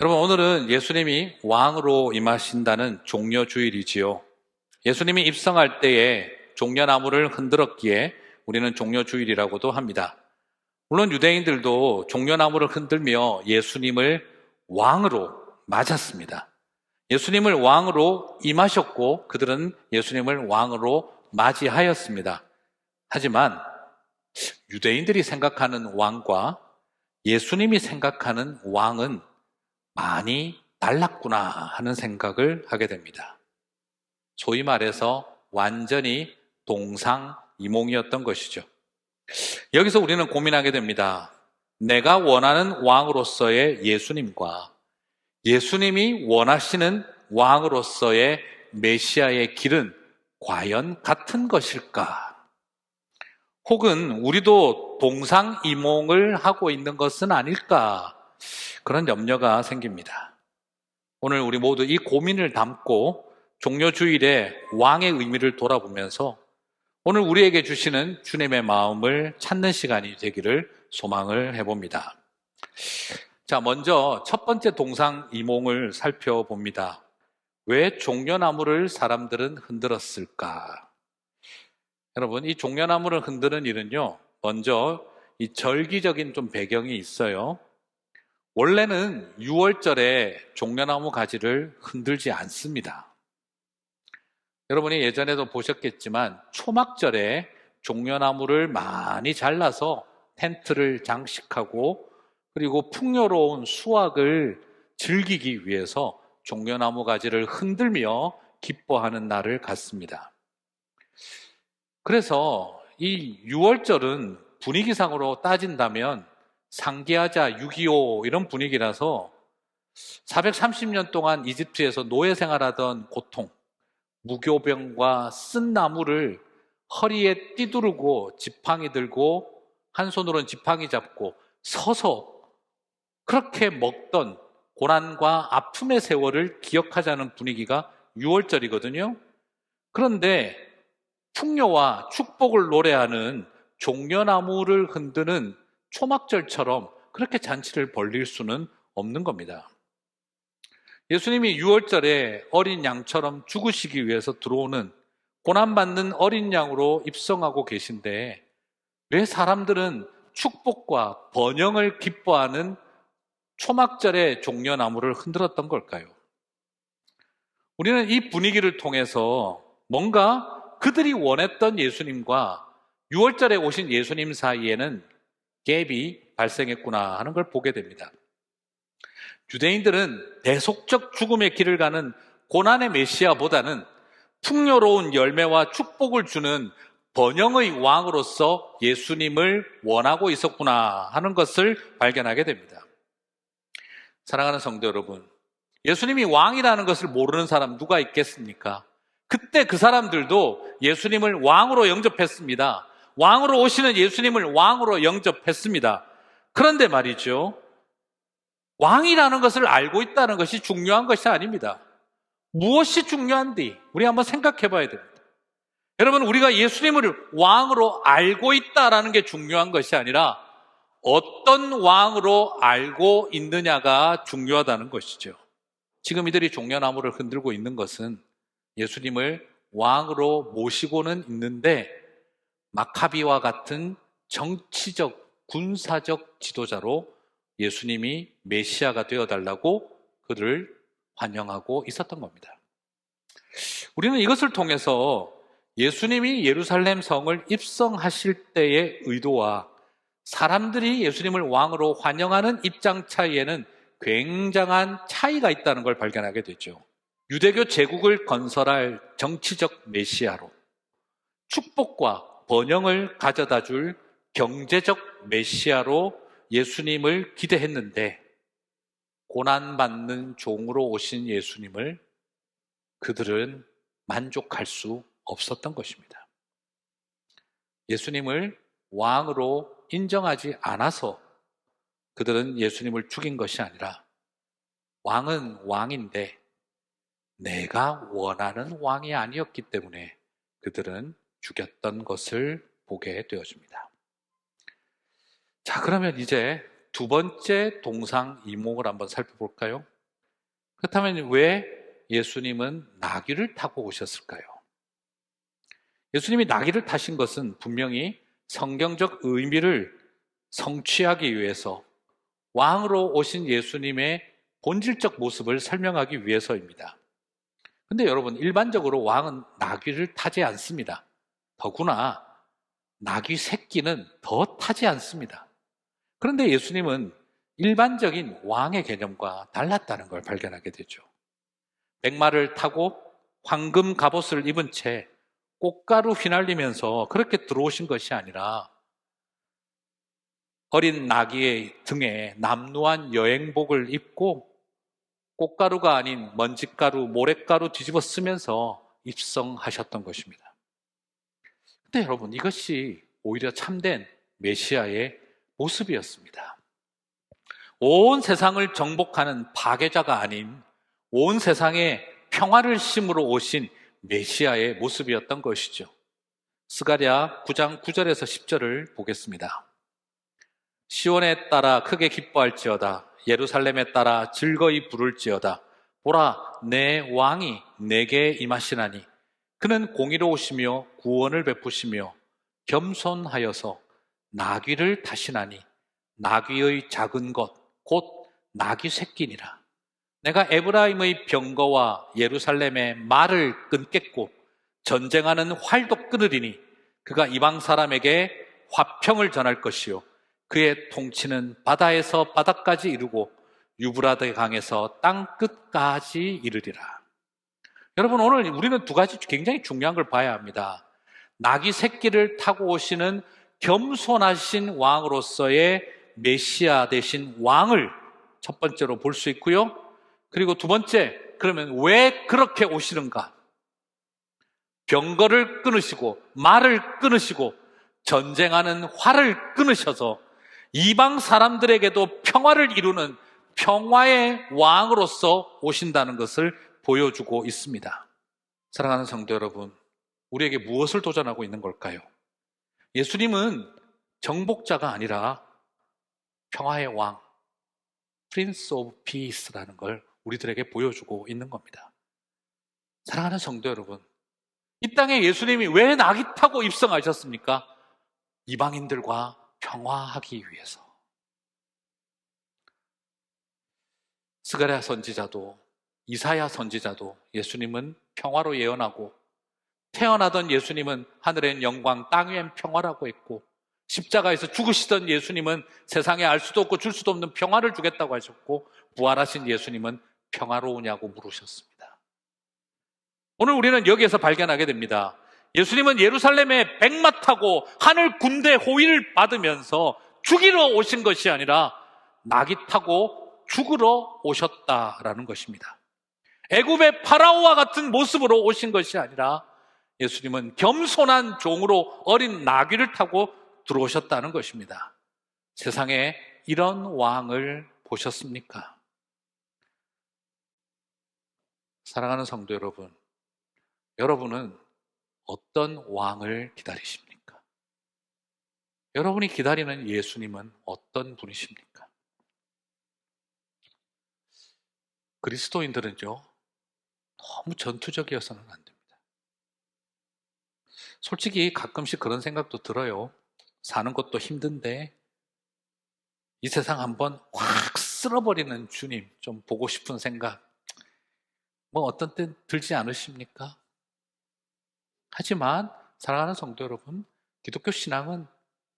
여러분, 오늘은 예수님이 왕으로 임하신다는 종려주일이지요. 예수님이 입성할 때에 종려나무를 흔들었기에 우리는 종려주일이라고도 합니다. 물론 유대인들도 종려나무를 흔들며 예수님을 왕으로 맞았습니다. 예수님을 왕으로 임하셨고 그들은 예수님을 왕으로 맞이하였습니다. 하지만 유대인들이 생각하는 왕과 예수님이 생각하는 왕은 많이 달랐구나 하는 생각을 하게 됩니다. 소위 말해서 완전히 동상이몽이었던 것이죠. 여기서 우리는 고민하게 됩니다. 내가 원하는 왕으로서의 예수님과 예수님이 원하시는 왕으로서의 메시아의 길은 과연 같은 것일까? 혹은 우리도 동상이몽을 하고 있는 것은 아닐까? 그런 염려가 생깁니다. 오늘 우리 모두 이 고민을 담고 종려주일의 왕의 의미를 돌아보면서 오늘 우리에게 주시는 주님의 마음을 찾는 시간이 되기를 소망을 해봅니다. 자, 먼저 첫 번째 동상이몽을 살펴봅니다. 왜 종려나무를 사람들은 흔들었을까? 여러분, 이 종려나무를 흔드는 일은요, 먼저 이 절기적인 좀 배경이 있어요. 원래는 6월절에 종려나무 가지를 흔들지 않습니다. 여러분이 예전에도 보셨겠지만 초막절에 종려나무를 많이 잘라서 텐트를 장식하고 그리고 풍요로운 수확을 즐기기 위해서 종려나무 가지를 흔들며 기뻐하는 날을 갖습니다. 그래서 이 6월절은 분위기상으로 따진다면 상기하자 6.25 이런 분위기라서 430년 동안 이집트에서 노예 생활하던 고통, 무교병과 쓴 나무를 허리에 띠두르고 지팡이 들고 한 손으로는 지팡이 잡고 서서 그렇게 먹던 고난과 아픔의 세월을 기억하자는 분위기가 6월절이거든요. 그런데 풍요와 축복을 노래하는 종려나무를 흔드는 초막절처럼 그렇게 잔치를 벌릴 수는 없는 겁니다. 예수님이 6월절에 어린 양처럼 죽으시기 위해서 들어오는 고난받는 어린 양으로 입성하고 계신데 왜 사람들은 축복과 번영을 기뻐하는 초막절의 종려나무를 흔들었던 걸까요? 우리는 이 분위기를 통해서 뭔가 그들이 원했던 예수님과 6월절에 오신 예수님 사이에는 갭이 발생했구나 하는 걸 보게 됩니다. 유대인들은 대속적 죽음의 길을 가는 고난의 메시아보다는 풍요로운 열매와 축복을 주는 번영의 왕으로서 예수님을 원하고 있었구나 하는 것을 발견하게 됩니다. 사랑하는 성도 여러분, 예수님이 왕이라는 것을 모르는 사람 누가 있겠습니까? 그때 그 사람들도 예수님을 왕으로 영접했습니다. 왕으로 오시는 예수님을 왕으로 영접했습니다. 그런데 말이죠, 왕이라는 것을 알고 있다는 것이 중요한 것이 아닙니다. 무엇이 중요한지 우리 한번 생각해 봐야 됩니다. 여러분, 우리가 예수님을 왕으로 알고 있다는 게 중요한 것이 아니라 어떤 왕으로 알고 있느냐가 중요하다는 것이죠. 지금 이들이 종려나무를 흔들고 있는 것은 예수님을 왕으로 모시고는 있는데 마카비와 같은 정치적, 군사적 지도자로 예수님이 메시아가 되어달라고 그들을 환영하고 있었던 겁니다. 우리는 이것을 통해서 예수님이 예루살렘 성을 입성하실 때의 의도와 사람들이 예수님을 왕으로 환영하는 입장 차이에는 굉장한 차이가 있다는 걸 발견하게 되죠. 유대교 제국을 건설할 정치적 메시아로, 축복과 번영을 가져다 줄 경제적 메시아로 예수님을 기대했는데 고난받는 종으로 오신 예수님을 그들은 만족할 수 없었던 것입니다. 예수님을 왕으로 인정하지 않아서 그들은 예수님을 죽인 것이 아니라 왕은 왕인데 내가 원하는 왕이 아니었기 때문에 그들은 죽였던 것을 보게 되어집니다. 자, 그러면 이제 두 번째 동상이몽을 한번 살펴볼까요? 그렇다면 왜 예수님은 나귀를 타고 오셨을까요? 예수님이 나귀를 타신 것은 분명히 성경적 의미를 성취하기 위해서 왕으로 오신 예수님의 본질적 모습을 설명하기 위해서입니다. 근데 여러분, 일반적으로 왕은 나귀를 타지 않습니다. 더구나 나귀 새끼는 더 타지 않습니다. 그런데 예수님은 일반적인 왕의 개념과 달랐다는 걸 발견하게 되죠. 백마를 타고 황금 갑옷을 입은 채 꽃가루 휘날리면서 그렇게 들어오신 것이 아니라 어린 나귀의 등에 남루한 여행복을 입고 꽃가루가 아닌 먼지가루, 모래가루 뒤집어 쓰면서 입성하셨던 것입니다. 근데 여러분, 이것이 오히려 참된 메시아의 모습이었습니다. 온 세상을 정복하는 파괴자가 아닌 온 세상에 평화를 심으러 오신 메시아의 모습이었던 것이죠. 스가랴 9장 9절에서 10절을 보겠습니다. 시온에 따라 크게 기뻐할지어다. 예루살렘에 따라 즐거이 부를지어다. 보라, 내 왕이 내게 임하시나니 그는 공의로우시며 구원을 베푸시며 겸손하여서 나귀를 타시나니 나귀의 작은 것 곧 나귀 새끼니라. 내가 에브라임의 병거와 예루살렘의 말을 끊겠고 전쟁하는 활도 끊으리니 그가 이방 사람에게 화평을 전할 것이요 그의 통치는 바다에서 바다까지 이르고 유브라데 강에서 땅 끝까지 이르리라. 여러분, 오늘 우리는 두 가지 굉장히 중요한 걸 봐야 합니다. 나귀 새끼를 타고 오시는 겸손하신 왕으로서의 메시아 되신 왕을 첫 번째로 볼 수 있고요. 그리고 두 번째, 그러면 왜 그렇게 오시는가? 병거를 끊으시고 말을 끊으시고 전쟁하는 활을 끊으셔서 이방 사람들에게도 평화를 이루는 평화의 왕으로서 오신다는 것을 보여주고 있습니다. 사랑하는 성도 여러분, 우리에게 무엇을 도전하고 있는 걸까요? 예수님은 정복자가 아니라 평화의 왕, Prince of Peace라는 걸 우리들에게 보여주고 있는 겁니다. 사랑하는 성도 여러분, 이 땅에 예수님이 왜 나귀 타고 입성하셨습니까? 이방인들과 평화하기 위해서. 스가랴 선지자도 이사야 선지자도 예수님은 평화로 예언하고 태어나던 예수님은 하늘엔 영광 땅 위엔 평화라고 했고 십자가에서 죽으시던 예수님은 세상에 알 수도 없고 줄 수도 없는 평화를 주겠다고 하셨고 부활하신 예수님은 평화로우냐고 물으셨습니다. 오늘 우리는 여기에서 발견하게 됩니다. 예수님은 예루살렘에 백마 타고 하늘 군대 호위를 받으면서 죽이러 오신 것이 아니라 나귀 타고 죽으러 오셨다라는 것입니다. 애굽의 파라오와 같은 모습으로 오신 것이 아니라 예수님은 겸손한 종으로 어린 나귀를 타고 들어오셨다는 것입니다. 세상에 이런 왕을 보셨습니까? 사랑하는 성도 여러분, 여러분은 어떤 왕을 기다리십니까? 여러분이 기다리는 예수님은 어떤 분이십니까? 그리스도인들은요, 너무 전투적이어서는 안 됩니다. 솔직히 가끔씩 그런 생각도 들어요. 사는 것도 힘든데 이 세상 한번 확 쓸어버리는 주님 좀 보고 싶은 생각 뭐 어떤 때 들지 않으십니까? 하지만 사랑하는 성도 여러분, 기독교 신앙은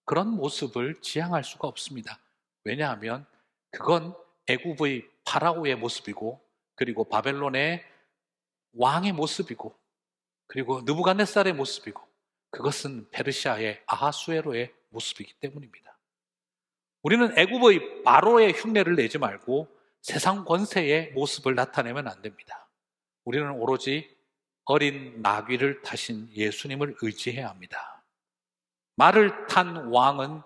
그런 모습을 지향할 수가 없습니다. 왜냐하면 그건 애굽의 파라오의 모습이고 그리고 바벨론의 왕의 모습이고 그리고 느부갓네살의 모습이고 그것은 페르시아의 아하수에로의 모습이기 때문입니다. 우리는 애굽의 바로의 흉내를 내지 말고 세상 권세의 모습을 나타내면 안 됩니다. 우리는 오로지 어린 나귀를 타신 예수님을 의지해야 합니다. 말을 탄 왕은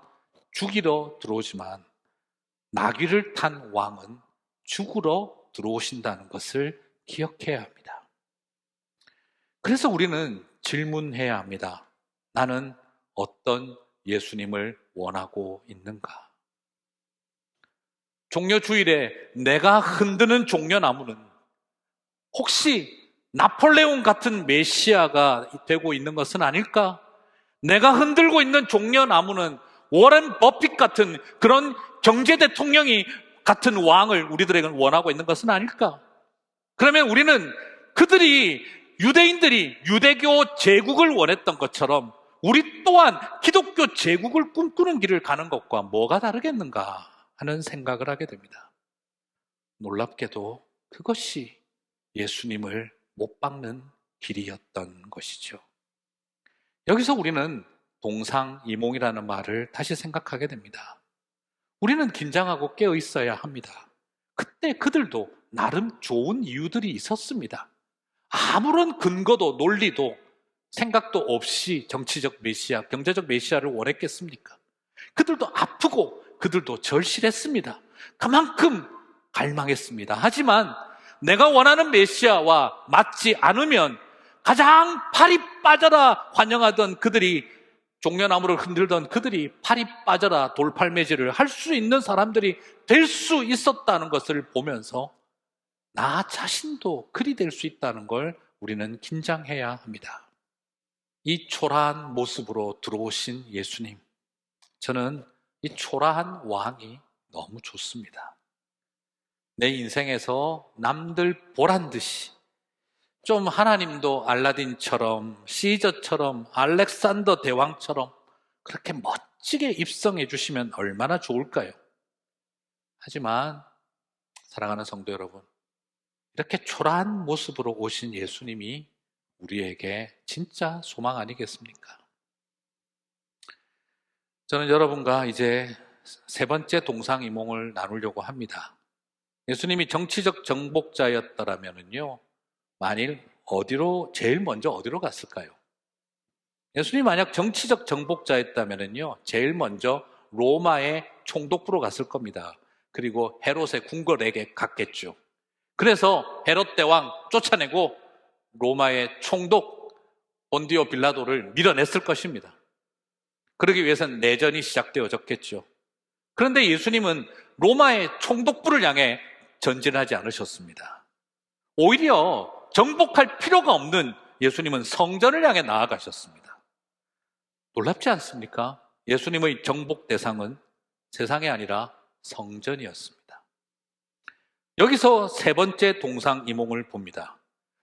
죽이러 들어오지만 나귀를 탄 왕은 죽으러 들어오신다는 것을 기억해야 합니다. 그래서 우리는 질문해야 합니다. 나는 어떤 예수님을 원하고 있는가? 종려 주일에 내가 흔드는 종려나무는 혹시 나폴레옹 같은 메시아가 되고 있는 것은 아닐까? 내가 흔들고 있는 종려나무는 워렌 버핏 같은 그런 경제 대통령이 같은 왕을 우리들에게는 원하고 있는 것은 아닐까? 그러면 우리는 그들이 유대인들이 유대교 제국을 원했던 것처럼 우리 또한 기독교 제국을 꿈꾸는 길을 가는 것과 뭐가 다르겠는가 하는 생각을 하게 됩니다. 놀랍게도 그것이 예수님을 못 박는 길이었던 것이죠. 여기서 우리는 동상이몽이라는 말을 다시 생각하게 됩니다. 우리는 긴장하고 깨어 있어야 합니다. 그때 그들도 나름 좋은 이유들이 있었습니다. 아무런 근거도 논리도 생각도 없이 정치적 메시아, 경제적 메시아를 원했겠습니까? 그들도 아프고 그들도 절실했습니다. 그만큼 갈망했습니다. 하지만 내가 원하는 메시아와 맞지 않으면 가장 팔이 빠져라 환영하던 그들이, 종려나무를 흔들던 그들이 팔이 빠져라 돌팔매질을 할 수 있는 사람들이 될 수 있었다는 것을 보면서 나 자신도 그리 될 수 있다는 걸 우리는 긴장해야 합니다. 이 초라한 모습으로 들어오신 예수님, 저는 이 초라한 왕이 너무 좋습니다. 내 인생에서 남들 보란 듯이 좀 하나님도 알라딘처럼, 시저처럼, 알렉산더 대왕처럼 그렇게 멋지게 입성해 주시면 얼마나 좋을까요? 하지만 사랑하는 성도 여러분, 이렇게 초라한 모습으로 오신 예수님이 우리에게 진짜 소망 아니겠습니까? 저는 여러분과 이제 세 번째 동상이몽을 나누려고 합니다. 예수님이 정치적 정복자였더라면요, 만일 제일 먼저 어디로 갔을까요? 예수님이 만약 정치적 정복자였다면요, 제일 먼저 로마의 총독부로 갔을 겁니다. 그리고 헤롯의 궁궐에게 갔겠죠. 그래서 헤롯 대왕 쫓아내고 로마의 총독 본디오 빌라도를 밀어냈을 것입니다. 그러기 위해서는 내전이 시작되어졌겠죠. 그런데 예수님은 로마의 총독부를 향해 전진하지 않으셨습니다. 오히려 정복할 필요가 없는 예수님은 성전을 향해 나아가셨습니다. 놀랍지 않습니까? 예수님의 정복 대상은 세상이 아니라 성전이었습니다. 여기서 세 번째 동상이몽을 봅니다.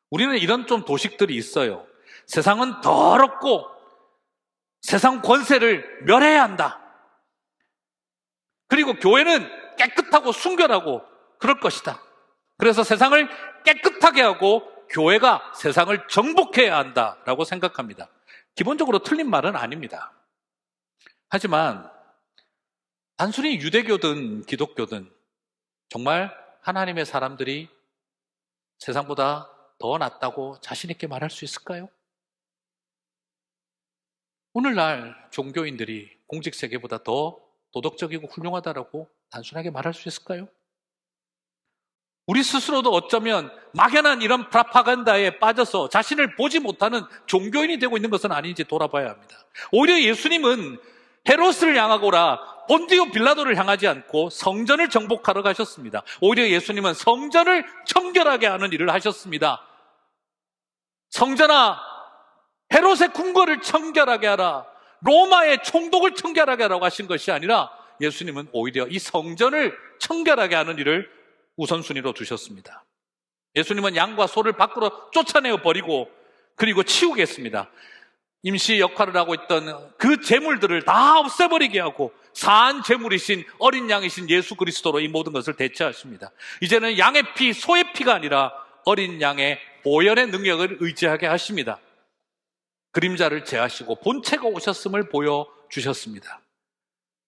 우리는 이런 좀 도식들이 있어요. 세상은 더럽고 세상 권세를 멸해야 한다. 그리고 교회는 깨끗하고 순결하고 그럴 것이다. 그래서 세상을 깨끗하게 하고 교회가 세상을 정복해야 한다라고 생각합니다. 기본적으로 틀린 말은 아닙니다. 하지만 단순히 유대교든 기독교든 정말 하나님의 사람들이 세상보다 더 낫다고 자신 있게 말할 수 있을까요? 오늘날 종교인들이 공직 세계보다 더 도덕적이고 훌륭하다라고 단순하게 말할 수 있을까요? 우리 스스로도 어쩌면 막연한 이런 프라파간다에 빠져서 자신을 보지 못하는 종교인이 되고 있는 것은 아닌지 돌아봐야 합니다. 오히려 예수님은 헤롯을 향하거나 본디오 빌라도를 향하지 않고 성전을 정복하러 가셨습니다. 오히려 예수님은 성전을 청결하게 하는 일을 하셨습니다. 성전아, 헤롯의 궁궐을 청결하게 하라, 로마의 총독을 청결하게 하라고 하신 것이 아니라 예수님은 오히려 이 성전을 청결하게 하는 일을 우선순위로 두셨습니다. 예수님은 양과 소를 밖으로 쫓아내어 버리고 그리고 치우겠습니다. 임시 역할을 하고 있던 그 재물들을 다 없애버리게 하고 사한 재물이신 어린 양이신 예수 그리스도로 이 모든 것을 대체하십니다. 이제는 양의 피, 소의 피가 아니라 어린 양의 보혈의 능력을 의지하게 하십니다. 그림자를 제하시고 본체가 오셨음을 보여주셨습니다.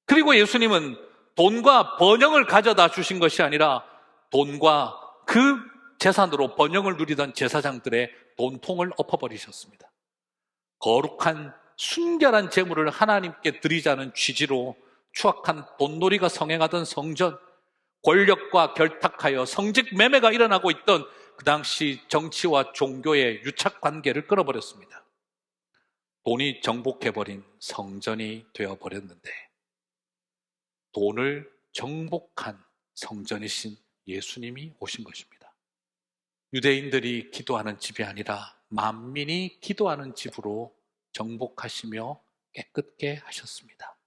그리고 예수님은 돈과 번영을 가져다 주신 것이 아니라 돈과 그 재산으로 번영을 누리던 제사장들의 돈통을 엎어버리셨습니다. 거룩한 순결한 재물을 하나님께 드리자는 취지로 추악한 돈놀이가 성행하던 성전, 권력과 결탁하여 성직 매매가 일어나고 있던 그 당시 정치와 종교의 유착관계를 끊어버렸습니다. 돈이 정복해버린 성전이 되어버렸는데 돈을 정복한 성전이신 예수님이 오신 것입니다. 유대인들이 기도하는 집이 아니라 만민이 기도하는 집으로 정복하시며 깨끗게 하셨습니다.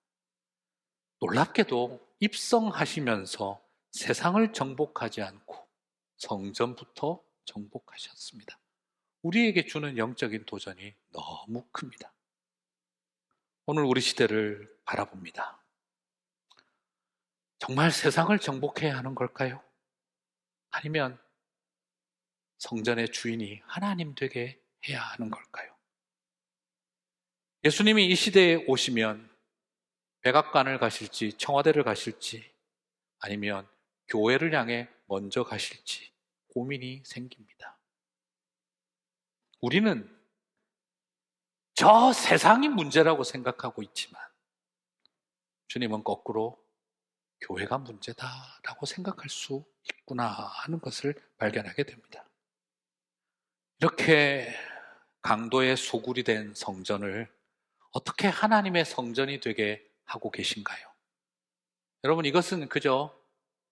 놀랍게도 입성하시면서 세상을 정복하지 않고 성전부터 정복하셨습니다. 우리에게 주는 영적인 도전이 너무 큽니다. 오늘 우리 시대를 바라봅니다. 정말 세상을 정복해야 하는 걸까요? 아니면 성전의 주인이 하나님 되게 해야 하는 걸까요? 예수님이 이 시대에 오시면 백악관을 가실지 청와대를 가실지 아니면 교회를 향해 먼저 가실지 고민이 생깁니다. 우리는 저 세상이 문제라고 생각하고 있지만 주님은 거꾸로 교회가 문제다라고 생각할 수 있구나 하는 것을 발견하게 됩니다. 이렇게 강도의 소굴이 된 성전을 어떻게 하나님의 성전이 되게 하고 계신가요? 여러분, 이것은 그저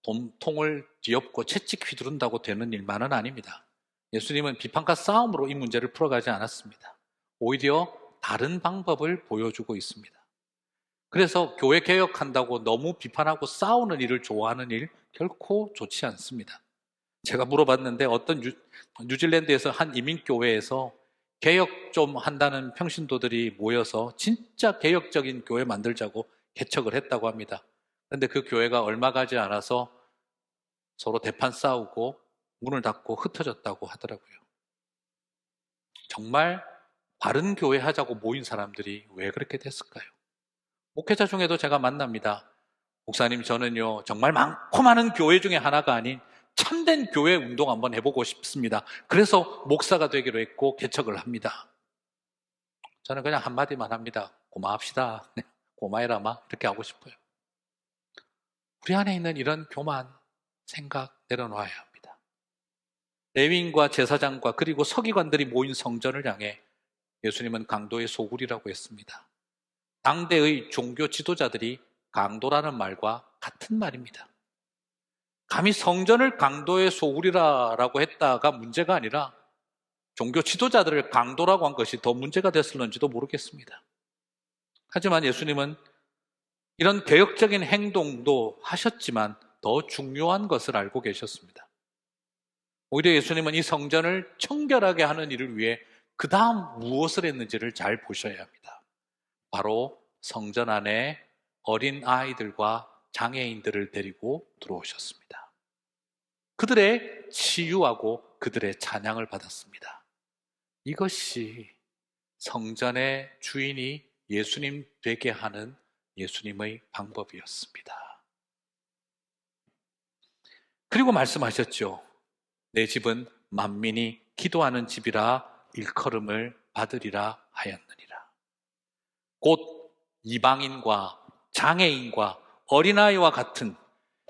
돈통을 뒤엎고 채찍 휘두른다고 되는 일만은 아닙니다. 예수님은 비판과 싸움으로 이 문제를 풀어가지 않았습니다. 오히려 다른 방법을 보여주고 있습니다. 그래서 교회 개혁한다고 너무 비판하고 싸우는 일을 좋아하는 일 결코 좋지 않습니다. 제가 물어봤는데 어떤 뉴질랜드에서 한 이민교회에서 개혁 좀 한다는 평신도들이 모여서 진짜 개혁적인 교회 만들자고 개척을 했다고 합니다. 그런데 그 교회가 얼마 가지 않아서 서로 대판 싸우고 문을 닫고 흩어졌다고 하더라고요. 정말 바른 교회 하자고 모인 사람들이 왜 그렇게 됐을까요? 목회자 중에도 제가 만납니다. 목사님, 저는요 정말 많고 많은 교회 중에 하나가 아닌 참된 교회 운동 한번 해보고 싶습니다. 그래서 목사가 되기로 했고 개척을 합니다. 저는 그냥 한마디만 합니다. 고마합시다. 고마해라마 이렇게 하고 싶어요. 우리 안에 있는 이런 교만 생각 내려놓아야 합니다. 레위인과 제사장과 그리고 서기관들이 모인 성전을 향해 예수님은 강도의 소굴이라고 했습니다. 당대의 종교 지도자들이 강도라는 말과 같은 말입니다. 감히 성전을 강도의 소굴이라고 했다가 문제가 아니라 종교 지도자들을 강도라고 한 것이 더 문제가 됐을는지도 모르겠습니다. 하지만 예수님은 이런 개혁적인 행동도 하셨지만 더 중요한 것을 알고 계셨습니다. 오히려 예수님은 이 성전을 청결하게 하는 일을 위해 그 다음 무엇을 했는지를 잘 보셔야 합니다. 바로 성전 안에 어린 아이들과 장애인들을 데리고 들어오셨습니다. 그들의 치유하고 그들의 찬양을 받았습니다. 이것이 성전의 주인이 예수님 되게 하는 예수님의 방법이었습니다. 그리고 말씀하셨죠. 내 집은 만민이 기도하는 집이라 일컬음을 받으리라 하였느니라. 곧 이방인과 장애인과 어린아이와 같은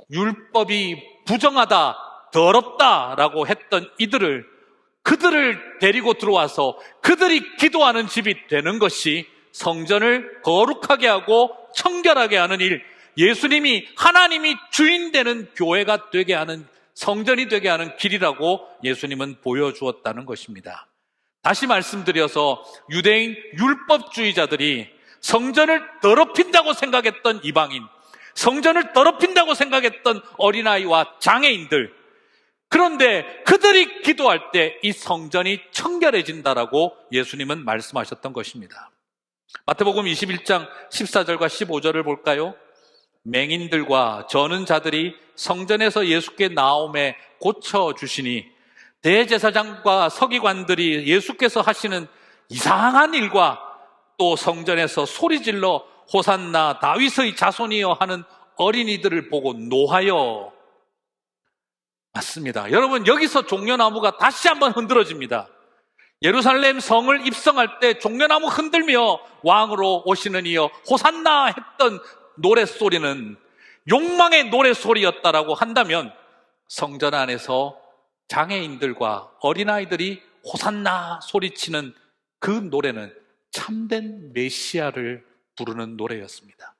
율법이 부정하다, 더럽다라고 했던 그들을 데리고 들어와서 그들이 기도하는 집이 되는 것이 성전을 거룩하게 하고 청결하게 하는 일, 예수님이 하나님이 주인 되는 교회가 되게 하는, 성전이 되게 하는 길이라고 예수님은 보여주었다는 것입니다. 다시 말씀드려서 유대인 율법주의자들이 성전을 더럽힌다고 생각했던 이방인, 성전을 더럽힌다고 생각했던 어린아이와 장애인들, 그런데 그들이 기도할 때 이 성전이 청결해진다라고 예수님은 말씀하셨던 것입니다. 마태복음 21장 14절과 15절을 볼까요? 맹인들과 저는 자들이 성전에서 예수께 나옴에 고쳐주시니 대제사장과 서기관들이 예수께서 하시는 이상한 일과 또 성전에서 소리질러 호산나 다윗의 자손이여 하는 어린이들을 보고 노하여. 맞습니다. 여러분, 여기서 종려나무가 다시 한번 흔들어집니다. 예루살렘 성을 입성할 때 종려나무 흔들며 왕으로 오시는 이여 호산나 했던 노랫소리는 욕망의 노랫소리였다라고 한다면 성전 안에서 장애인들과 어린아이들이 호산나 소리치는 그 노래는 참된 메시아를 부르는 노래였습니다.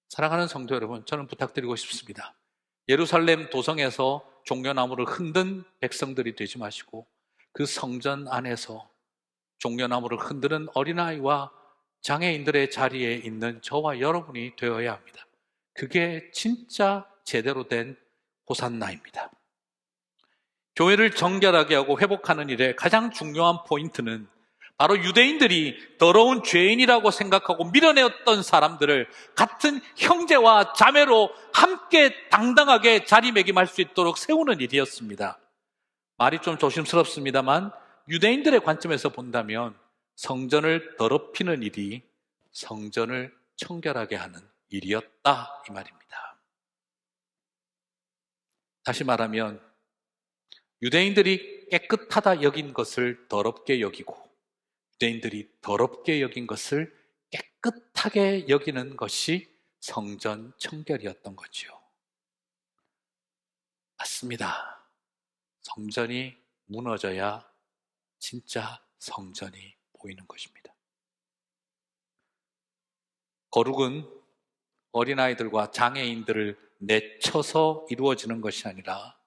사랑하는 성도 여러분, 저는 부탁드리고 싶습니다. 예루살렘 도성에서 종려나무를 흔든 백성들이 되지 마시고 그 성전 안에서 종려나무를 흔드는 어린아이와 장애인들의 자리에 있는 저와 여러분이 되어야 합니다. 그게 진짜 제대로 된 호산나입니다. 교회를 정결하게 하고 회복하는 일에 가장 중요한 포인트는 바로 유대인들이 더러운 죄인이라고 생각하고 밀어내었던 사람들을 같은 형제와 자매로 함께 당당하게 자리매김할 수 있도록 세우는 일이었습니다. 말이 좀 조심스럽습니다만 유대인들의 관점에서 본다면 성전을 더럽히는 일이 성전을 청결하게 하는 일이었다, 이 말입니다. 다시 말하면 유대인들이 깨끗하다 여긴 것을 더럽게 여기고 유대인들이 더럽게 여긴 것을 깨끗하게 여기는 것이 성전 청결이었던 거지요. 맞습니다. 성전이 무너져야 진짜 성전이 보이는 것입니다. 거룩은 어린아이들과 장애인들을 내쳐서 이루어지는 것이 아니라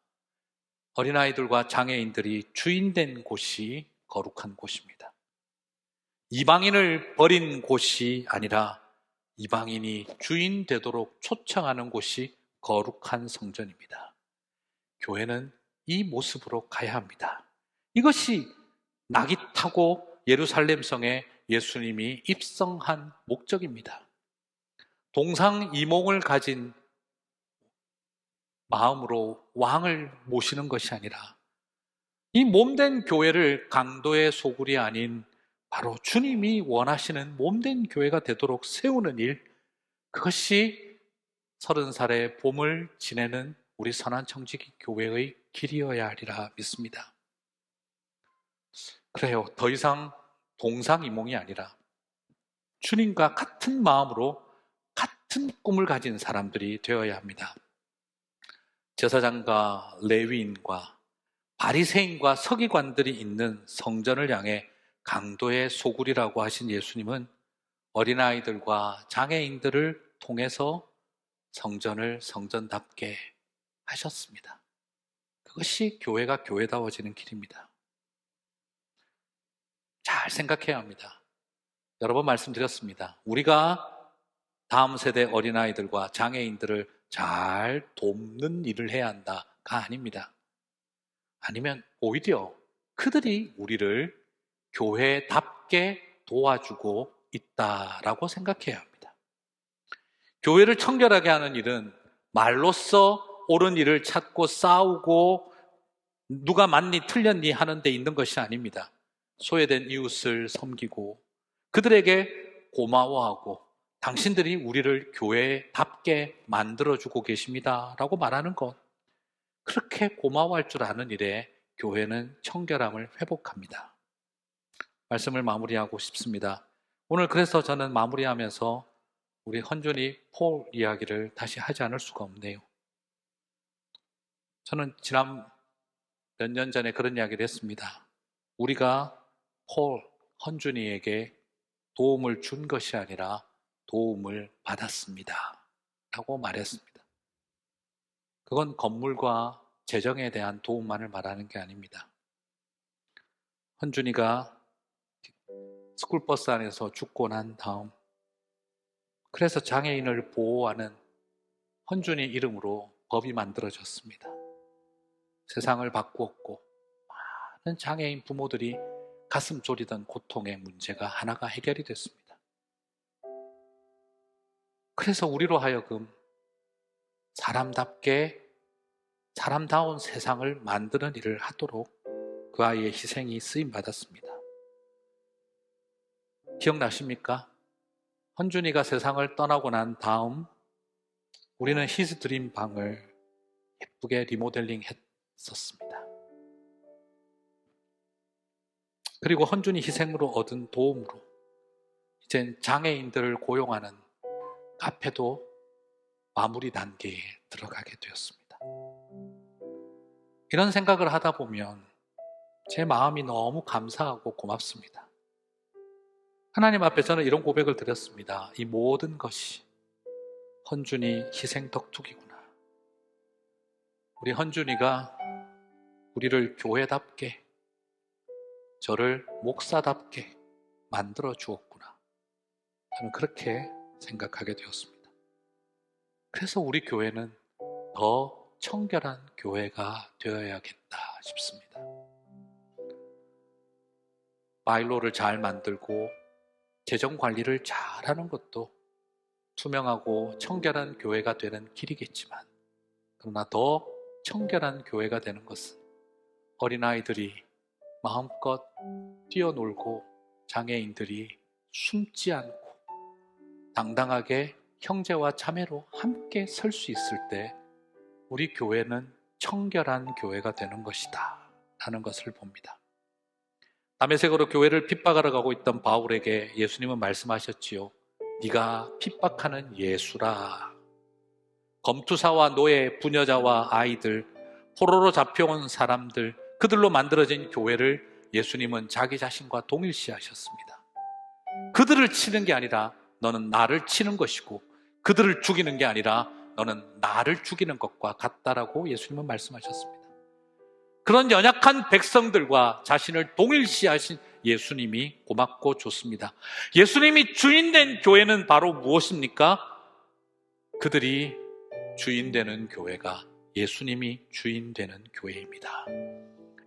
어린아이들과 장애인들이 주인된 곳이 거룩한 곳입니다. 이방인을 버린 곳이 아니라 이방인이 주인 되도록 초청하는 곳이 거룩한 성전입니다. 교회는 이 모습으로 가야 합니다. 이것이 낙이 타고 예루살렘 성에 예수님이 입성한 목적입니다. 동상이몽을 가진 마음으로 왕을 모시는 것이 아니라 이 몸된 교회를 강도의 소굴이 아닌 바로 주님이 원하시는 몸된 교회가 되도록 세우는 일, 그것이 30살의 봄을 지내는 우리 선한청지기 교회의 길이어야 하리라 믿습니다. 그래요. 더 이상 동상이몽이 아니라 주님과 같은 마음으로 같은 꿈을 가진 사람들이 되어야 합니다. 제사장과 레위인과 바리새인과 서기관들이 있는 성전을 향해 강도의 소굴이라고 하신 예수님은 어린아이들과 장애인들을 통해서 성전을 성전답게 하셨습니다. 그것이 교회가 교회다워지는 길입니다. 잘 생각해야 합니다. 여러 번 말씀드렸습니다. 우리가 다음 세대 어린아이들과 장애인들을 잘 돕는 일을 해야 한다가 아닙니다. 아니면 오히려 그들이 우리를 교회답게 도와주고 있다라고 생각해야 합니다. 교회를 청결하게 하는 일은 말로써 옳은 일을 찾고 싸우고 누가 맞니 틀렸니 하는 데 있는 것이 아닙니다. 소외된 이웃을 섬기고 그들에게 고마워하고 당신들이 우리를 교회답게 만들어주고 계십니다 라고 말하는 것, 그렇게 고마워할 줄 아는 일에 교회는 청결함을 회복합니다. 말씀을 마무리하고 싶습니다. 오늘 그래서 저는 마무리하면서 우리 헌준이 폴 이야기를 다시 하지 않을 수가 없네요. 저는 지난 몇 년 전에 그런 이야기를 했습니다. 우리가 폴, 헌준이에게 도움을 준 것이 아니라 도움을 받았습니다 라고 말했습니다. 그건 건물과 재정에 대한 도움만을 말하는 게 아닙니다. 헌준이가 스쿨버스 안에서 죽고 난 다음, 그래서 장애인을 보호하는 헌준이 이름으로 법이 만들어졌습니다. 세상을 바꾸었고 많은 장애인 부모들이 가슴 졸이던 고통의 문제가 하나가 해결이 됐습니다. 그래서 우리로 하여금 사람답게 사람다운 세상을 만드는 일을 하도록 그 아이의 희생이 쓰임받았습니다. 기억나십니까? 헌준이가 세상을 떠나고 난 다음 우리는 히즈 드림 방을 예쁘게 리모델링 했었습니다. 그리고 헌준이 희생으로 얻은 도움으로 이젠 장애인들을 고용하는 카페도 마무리 단계에 들어가게 되었습니다. 이런 생각을 하다 보면 제 마음이 너무 감사하고 고맙습니다. 하나님 앞에 저는 이런 고백을 드렸습니다. 이 모든 것이 헌준이 희생 덕투기구나. 우리 헌준이가 우리를 교회답게, 저를 목사답게 만들어 주었구나. 저는 그렇게 생각하게 되었습니다. 그래서 우리 교회는 더 청결한 교회가 되어야겠다 싶습니다. 바일로를 잘 만들고 재정 관리를 잘하는 것도 투명하고 청결한 교회가 되는 길이겠지만, 그러나 더 청결한 교회가 되는 것은 어린아이들이 마음껏 뛰어놀고 장애인들이 숨지 않고 당당하게 형제와 자매로 함께 설 수 있을 때 우리 교회는 청결한 교회가 되는 것이다 라는 것을 봅니다. 다메섹으로 교회를 핍박하러 가고 있던 바울에게 예수님은 말씀하셨지요. 네가 핍박하는 예수라. 검투사와 노예, 부녀자와 아이들, 포로로 잡혀온 사람들, 그들로 만들어진 교회를 예수님은 자기 자신과 동일시하셨습니다. 그들을 치는 게 아니라 너는 나를 치는 것이고, 그들을 죽이는 게 아니라 너는 나를 죽이는 것과 같다라고 예수님은 말씀하셨습니다. 그런 연약한 백성들과 자신을 동일시하신 예수님이 고맙고 좋습니다. 예수님이 주인된 교회는 바로 무엇입니까? 그들이 주인되는 교회가 예수님이 주인되는 교회입니다.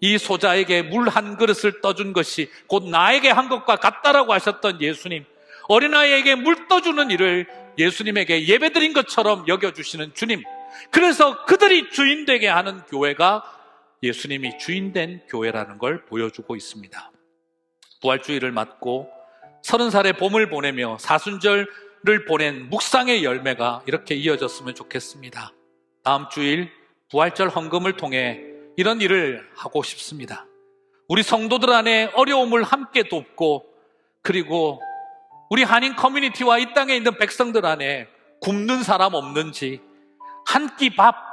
이 소자에게 물 한 그릇을 떠준 것이 곧 나에게 한 것과 같다라고 하셨던 예수님, 어린아이에게 물 떠주는 일을 예수님에게 예배드린 것처럼 여겨주시는 주님, 그래서 그들이 주인되게 하는 교회가 예수님이 주인된 교회라는 걸 보여주고 있습니다. 부활주의를 맞고 30살의 봄을 보내며 사순절을 보낸 묵상의 열매가 이렇게 이어졌으면 좋겠습니다. 다음 주일 부활절 헌금을 통해 이런 일을 하고 싶습니다. 우리 성도들 안에 어려움을 함께 돕고, 그리고 우리 한인 커뮤니티와 이 땅에 있는 백성들 안에 굶는 사람 없는지, 한 끼 밥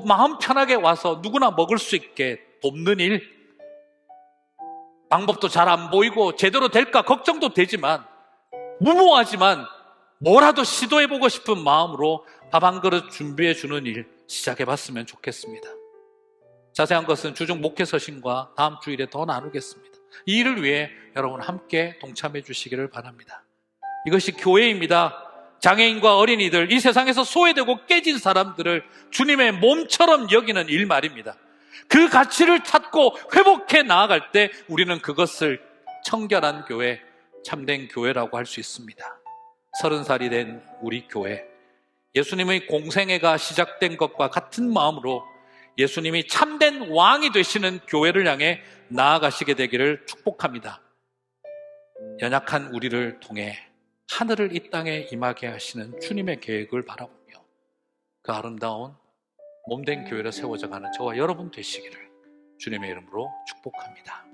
마음 편하게 와서 누구나 먹을 수 있게 돕는 일, 방법도 잘 안 보이고 제대로 될까 걱정도 되지만, 무모하지만 뭐라도 시도해보고 싶은 마음으로 밥 한 그릇 준비해주는 일 시작해봤으면 좋겠습니다. 자세한 것은 주중 목회 서신과 다음 주일에 더 나누겠습니다. 이 일을 위해 여러분 함께 동참해 주시기를 바랍니다. 이것이 교회입니다. 장애인과 어린이들, 이 세상에서 소외되고 깨진 사람들을 주님의 몸처럼 여기는 일 말입니다. 그 가치를 찾고 회복해 나아갈 때 우리는 그것을 청결한 교회, 참된 교회라고 할 수 있습니다. 30살이 된 우리 교회, 예수님의 공생애가 시작된 것과 같은 마음으로 예수님이 참된 왕이 되시는 교회를 향해 나아가시게 되기를 축복합니다. 연약한 우리를 통해 하늘을 이 땅에 임하게 하시는 주님의 계획을 바라보며 그 아름다운 몸된 교회로 세워져 가는 저와 여러분 되시기를 주님의 이름으로 축복합니다.